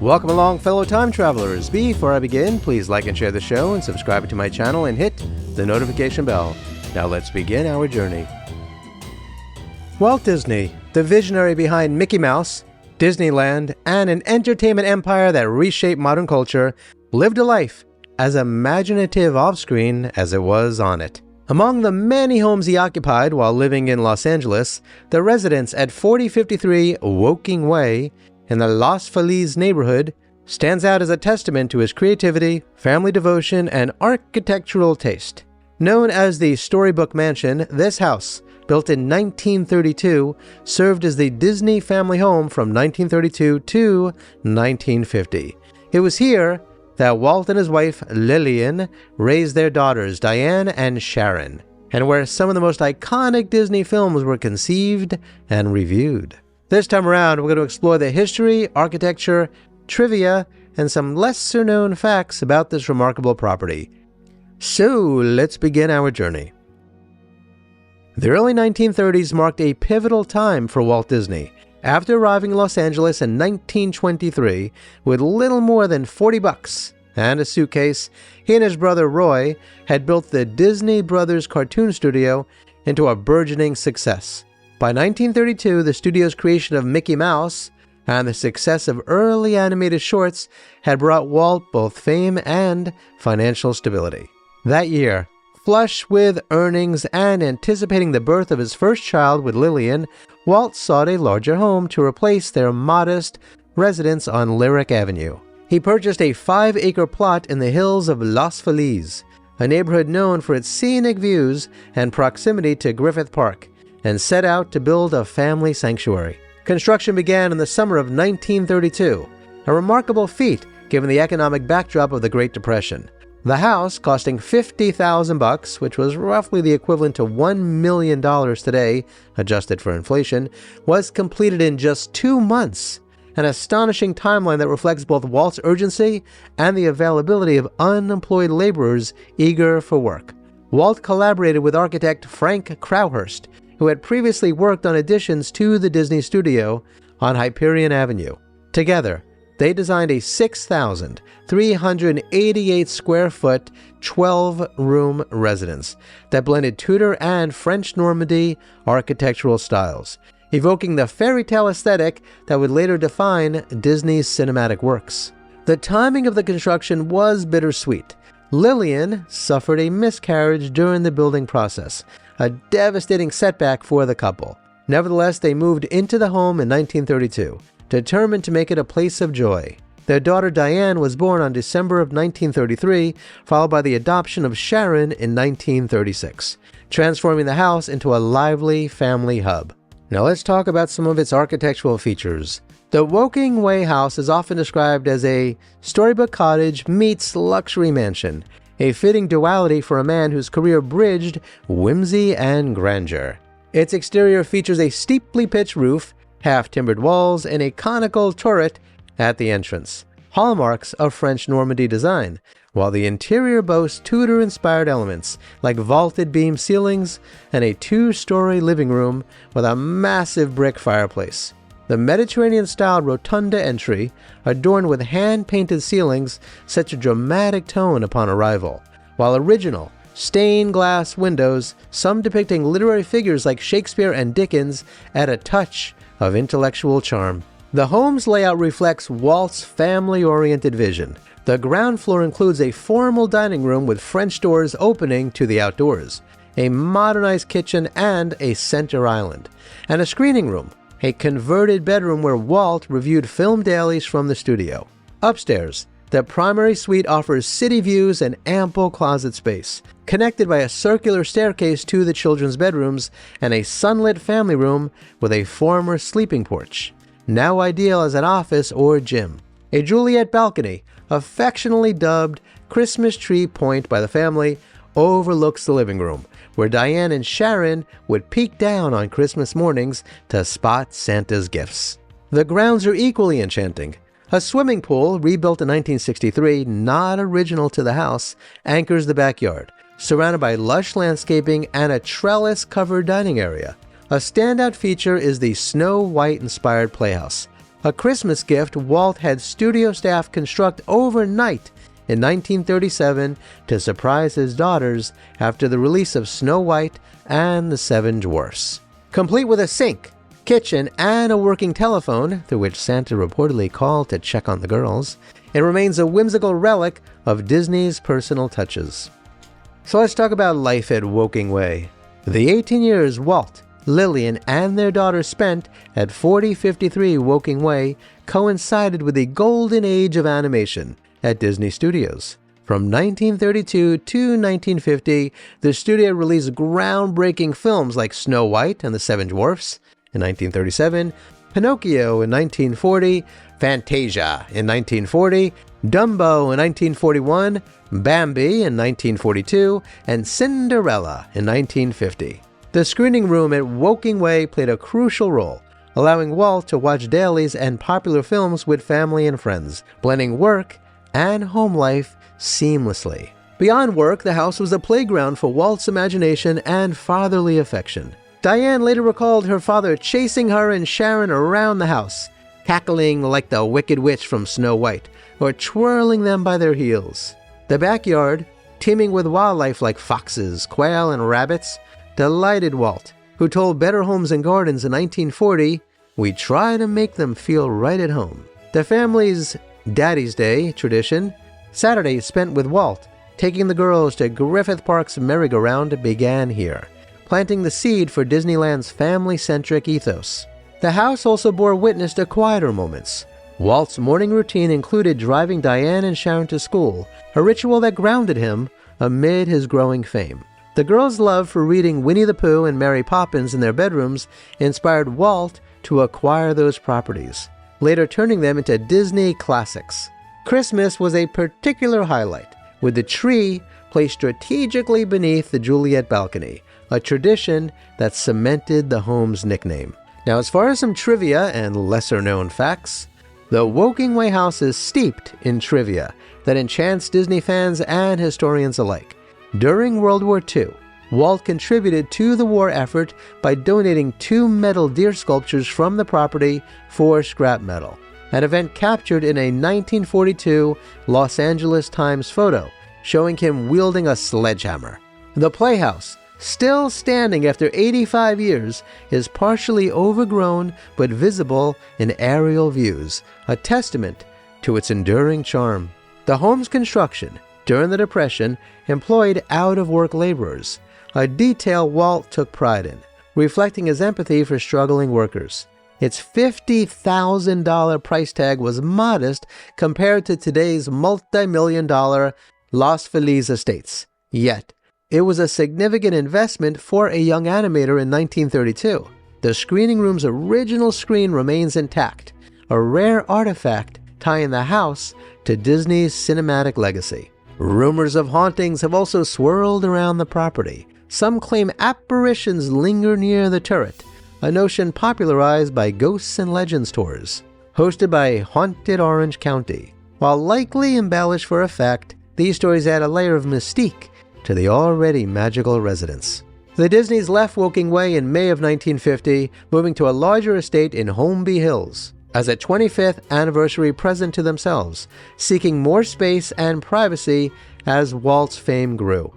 Welcome along, fellow time travelers. Before I begin, please like and share the show and subscribe to my channel and hit the notification bell. Now let's begin our journey. Walt Disney, the visionary behind Mickey Mouse, Disneyland, and an entertainment empire that reshaped modern culture, lived a life as imaginative off-screen as it was on it. Among the many homes he occupied while living in Los Angeles, the residence at 4053 Woking Way in the Los Feliz neighborhood stands out as a testament to his creativity, family devotion, and architectural taste. Known as the Storybook Mansion, this house, built in 1932, served as the Disney family home from 1932 to 1950. It was here that Walt and his wife, Lillian, raised their daughters, Diane and Sharon, and where some of the most iconic Disney films were conceived and reviewed. This time around, we're going to explore the history, architecture, trivia, and some lesser-known facts about this remarkable property. So, let's begin our journey. The early 1930s marked a pivotal time for Walt Disney. After arriving in Los Angeles in 1923 with little more than $40 and a suitcase, he and his brother Roy had built the Disney Brothers cartoon studio into a burgeoning success. By 1932, the studio's creation of Mickey Mouse and the success of early animated shorts had brought Walt both fame and financial stability. That year, flush with earnings and anticipating the birth of his first child with Lillian, Walt sought a larger home to replace their modest residence on Lyric Avenue. He purchased a 5-acre plot in the hills of Los Feliz, a neighborhood known for its scenic views and proximity to Griffith Park, and set out to build a family sanctuary. Construction began in the summer of 1932, a remarkable feat given the economic backdrop of the Great Depression. The house, costing $50,000, which was roughly the equivalent to $1 million today, adjusted for inflation, was completed in just 2 months, an astonishing timeline that reflects both Walt's urgency and the availability of unemployed laborers eager for work. Walt collaborated with architect Frank Crowhurst, who had previously worked on additions to the Disney studio on Hyperion Avenue. Together, they designed a 6,388 square foot, 12-room residence that blended Tudor and French Normandy architectural styles, evoking the fairy tale aesthetic that would later define Disney's cinematic works. The timing of the construction was bittersweet. Lillian suffered a miscarriage during the building process, a devastating setback for the couple. Nevertheless, they moved into the home in 1932, determined to make it a place of joy. Their daughter Diane was born on December of 1933, followed by the adoption of Sharon in 1936, transforming the house into a lively family hub. Now let's talk about some of its architectural features. The Woking Way house is often described as a storybook cottage meets luxury mansion, a fitting duality for a man whose career bridged whimsy and grandeur. Its exterior features a steeply pitched roof, half-timbered walls, and a conical turret at the entrance, hallmarks of French Normandy design, while the interior boasts Tudor-inspired elements like vaulted beam ceilings and a 2-story living room with a massive brick fireplace. The Mediterranean-style rotunda entry, adorned with hand-painted ceilings, sets a dramatic tone upon arrival, while original, stained glass windows, some depicting literary figures like Shakespeare and Dickens, add a touch of intellectual charm. The home's layout reflects Walt's family-oriented vision. The ground floor includes a formal dining room with French doors opening to the outdoors, a modernized kitchen and a center island, and a screening room, a converted bedroom where Walt reviewed film dailies from the studio. Upstairs, the primary suite offers city views and ample closet space, connected by a circular staircase to the children's bedrooms and a sunlit family room with a former sleeping porch, now ideal as an office or gym. A Juliet balcony, affectionately dubbed Christmas Tree Point by the family, overlooks the living room, where Diane and Sharon would peek down on Christmas mornings to spot Santa's gifts. The grounds are equally enchanting. A swimming pool, rebuilt in 1963, not original to the house, anchors the backyard, surrounded by lush landscaping and a trellis-covered dining area. A standout feature is the Snow White-inspired playhouse, a Christmas gift Walt had studio staff construct overnight in 1937 to surprise his daughters after the release of Snow White and the Seven Dwarfs. Complete with a sink, kitchen, and a working telephone, through which Santa reportedly called to check on the girls, it remains a whimsical relic of Disney's personal touches. So let's talk about life at Woking Way. The 18 years Walt, Lillian, and their daughter spent at 4053 Woking Way coincided with the golden age of animation at Disney Studios. From 1932 to 1950, the studio released groundbreaking films like Snow White and the Seven Dwarfs in 1937, Pinocchio in 1940, Fantasia in 1940, Dumbo in 1941, Bambi in 1942, and Cinderella in 1950. The screening room at Woking Way played a crucial role, allowing Walt to watch dailies and popular films with family and friends, blending work and home life seamlessly. Beyond work, the house was a playground for Walt's imagination and fatherly affection. Diane later recalled her father chasing her and Sharon around the house, cackling like the Wicked Witch from Snow White, or twirling them by their heels. The backyard, teeming with wildlife like foxes, quail, and rabbits, delighted Walt, who told Better Homes and Gardens in 1940, "We try to make them feel right at home." The family's Daddy's Day tradition, Saturdays spent with Walt, taking the girls to Griffith Park's merry-go-round, began here, planting the seed for Disneyland's family-centric ethos. The house also bore witness to quieter moments. Walt's morning routine included driving Diane and Sharon to school, a ritual that grounded him amid his growing fame. The girls' love for reading Winnie the Pooh and Mary Poppins in their bedrooms inspired Walt to acquire those properties, later turning them into Disney classics. Christmas was a particular highlight, with the tree placed strategically beneath the Juliet balcony, a tradition that cemented the home's nickname. Now, as far as some trivia and lesser-known facts, the Woking Way house is steeped in trivia that enchants Disney fans and historians alike. During World War II, Walt contributed to the war effort by donating 2 metal deer sculptures from the property for scrap metal, an event captured in a 1942 Los Angeles Times photo showing him wielding a sledgehammer. The playhouse, still standing after 85 years, is partially overgrown but visible in aerial views, a testament to its enduring charm. The home's construction during the Depression employed out-of-work laborers, a detail Walt took pride in, reflecting his empathy for struggling workers. Its $50,000 price tag was modest compared to today's multi-million-dollar Los Feliz estates. Yet, it was a significant investment for a young animator in 1932. The screening room's original screen remains intact, a rare artifact tying the house to Disney's cinematic legacy. Rumors of hauntings have also swirled around the property. Some claim apparitions linger near the turret, a notion popularized by Ghosts and Legends tours, hosted by Haunted Orange County. While likely embellished for effect, these stories add a layer of mystique to the already magical residence. The Disneys left Woking Way in May of 1950, moving to a larger estate in Holmby Hills as a 25th anniversary present to themselves, seeking more space and privacy as Walt's fame grew.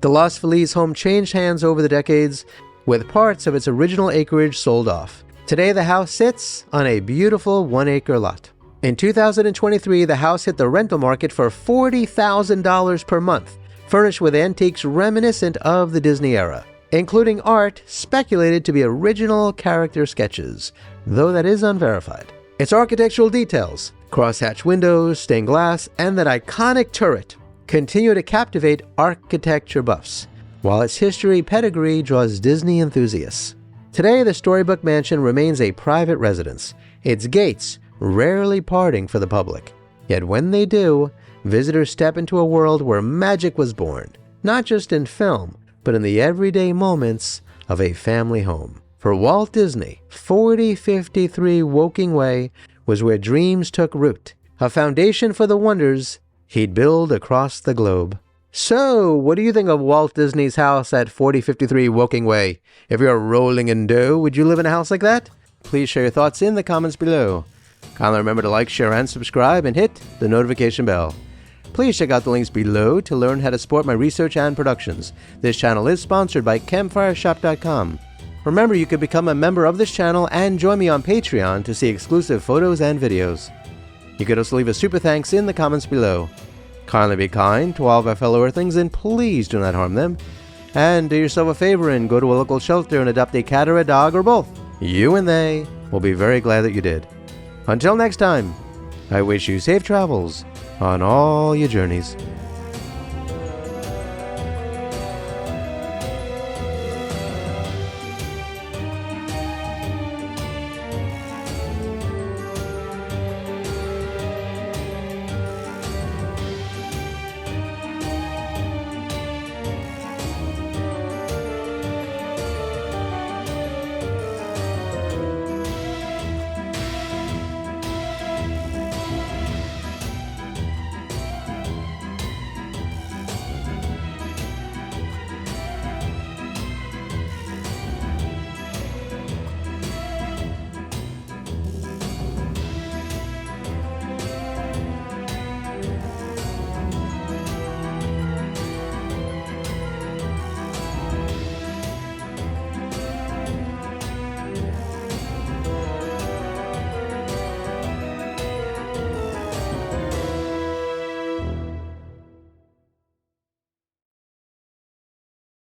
The Los Feliz home changed hands over the decades, with parts of its original acreage sold off. Today, the house sits on a beautiful 1-acre lot. In 2023, the house hit the rental market for $40,000 per month, furnished with antiques reminiscent of the Disney era, including art speculated to be original character sketches, though that is unverified. Its architectural details, crosshatch windows, stained glass, and that iconic turret continue to captivate architecture buffs, while its history pedigree draws Disney enthusiasts. Today, the Storybook Mansion remains a private residence, its gates rarely parting for the public. Yet when they do, visitors step into a world where magic was born, not just in film, but in the everyday moments of a family home. For Walt Disney, 4053 Woking Way was where dreams took root, a foundation for the wonders he'd build across the globe. So, what do you think of Walt Disney's house at 4053 Woking Way? If you're rolling in dough, would you live in a house like that? Please share your thoughts in the comments below. Kindly remember to like, share, and subscribe, and hit the notification bell. Please check out the links below to learn how to support my research and productions. This channel is sponsored by CampfireShop.com. Remember, you can become a member of this channel and join me on Patreon to see exclusive photos and videos. You could also leave a super thanks in the comments below. Kindly be kind to all of our fellow Earthlings and please do not harm them. And do yourself a favor and go to a local shelter and adopt a cat or a dog or both. You and they will be very glad that you did. Until next time, I wish you safe travels on all your journeys.